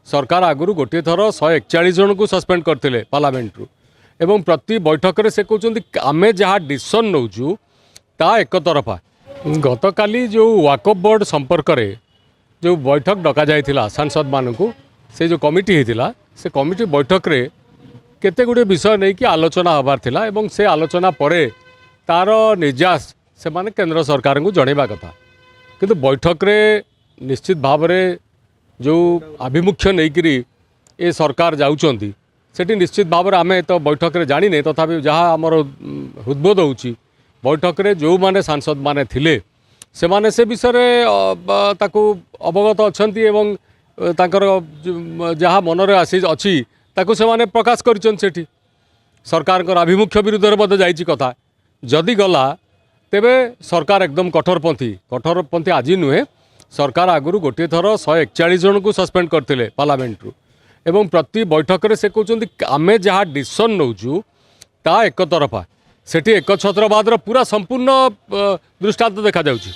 सरकार आगु गोटे थर 141 जन को सस्पेंड करते पार्लियामेंट रु एवं प्रति बैठक में से कहते आमे जहाँ डिसीजन नौचु ता एक तरफा गतकाली जो वाकफ बोर्ड संपर्क में जो बैठक डक जाइथिला सांसद मानू से जो कमिटी होता से कमिटी बैठक रे केते गुड़े विषय नहीं कि आलोचना हबार थिला एवं से आलोचना परे तार निर्यास से माने केंद्र सरकार को जनइबा कथा किंतु बैठक रे निश्चित भाव में जो आभिमुख्य नहींकरी ये सरकार जाउचंती सेठी निश्चित भाव में आमे तो बैठक रे जानी नहीं तथापि जहाँ आमर उद्बोध होउची बैठक रे जो माने सांसद माने थिले से माने से विषय रे ताकू अवगत अछंती एवं ताकर जहाँ मनरे आसी अछि ताकू से माने प्रकाश करिचन सेठी सरकार को आभिमुख्य विरुद्ध रे बद जाइची कथा जदि गला तेबे सरकार एकदम कठोरपंथी आज नुहे सरकार आगु गोटे थर 141 जन को सस्पेंड करते पार्लियामेंट रु एवं प्रति बैठक में से कहते आमे जहाँ डिसीजन नौचु ता एक तरफा सेठी एक छत्रवाद पूरा संपूर्ण दृष्टांत देखा जाउची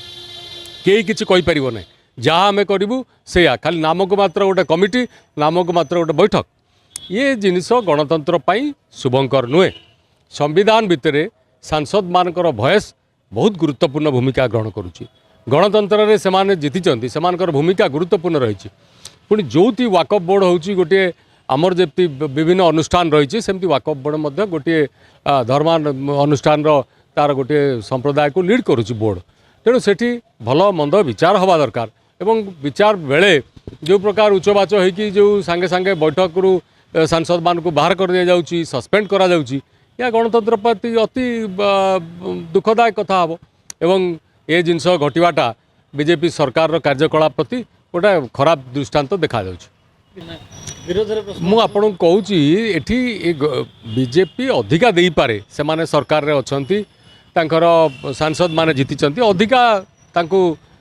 केही किछि कहि परिबो नै जहाँ आमे करिबु सेया खाली नामक मात्र गोटे कमिटी नामक मात्र गोटे बैठक ये जिनिस गणतंत्र पाई शुभंकर नुहे संविधान भितर सांसद मानकर भयस बहुत गुरुत्वपूर्ण भूमिका ग्रहण करुच्ची गणतंत्र रे सेमाने जीतिचंती सेमानकर भूमिका गुरुत्वपूर्ण रही पुणी जोती वाकफ बोर्ड होची गोटे आमर जमी विभिन्न अनुष्ठान रही सेमती वाकफ बोर्ड मध्य गोटे धर्मान अनुष्ठान तार गोटे संप्रदाय को लीड करुच्ची बोर्ड तेणु सेठी भल मंद विचार हवा दरकार एवं विचार बेले जो प्रकार उच्चवाच होगी जो सांगे सांगे बैठक रु सांसद मान को बाहर कर दिया जाउची सस्पेंड करा जाउची या गणतंत्र प्रति अति दुखदायक कथा हम एवं ये जिनस घटवाटा बीजेपी सरकार कार्यकलाप प्रति गोटे खराब दृष्टांत देखा मु आपन कहूँ ये बीजेपी अधिका दे पारे से माने सरकार रे अछंती तांकर सांसद माने जीतिचंती अधिका तांको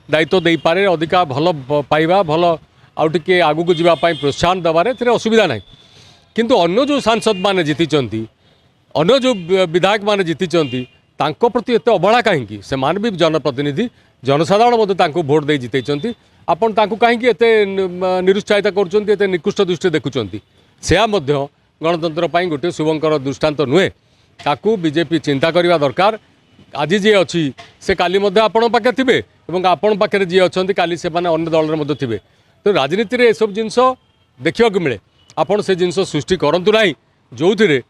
दायित्व दे पारे अधिका भल पाइबा भल आउ टिके आगु को जीवा पाई प्रोत्साहन दबारे थिरे असुविधा नहीं किंतु अन्य जो सांसद माने जीतिचंती अन्य जो विधायक माने जीतिचंती तांको प्रति एते अवहेला कहीं से मान भी जनप्रतिनिधि जनसाधारण मध्य तांको भोट दे जीतैचंती आपण तांको कहीं एते निरुत्साहित करुचंती एते निकृष्ट दृष्टि देखुचंती सेया मध्य गणतंत्र पाई गोटे शुभंकर दृष्टांत नुहे ताकू बीजेपी चिंता करबा दरकार आज जी अच्छी से काली मध्य आपण पाखे थिबे एवं आपण पाखे जी अच्छी काली से माने अन्य दल मध्य थिबे तो राजनीति रे सब जिनस देखिया को मिले आपण से जिनस सृष्टि करंतु नाही जो थिरे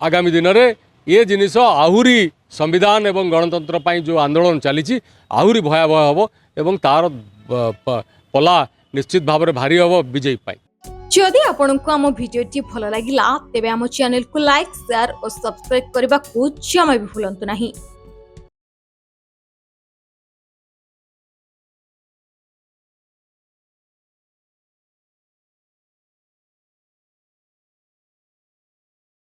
आगामी दिन में ये जिनिस आहुरी संविधान एवं गणतंत्र पाई जो आंदोलन चली आहुरी भयावह हम एवं तार पला निश्चित भाव में भारी हम विजयी पाई जदि आपण को आम भिडियोटी भल लगिला तेबे आम चैनल को लाइक शेयर और सब्सक्राइब करने को जमा भी भूलंतु नहीं।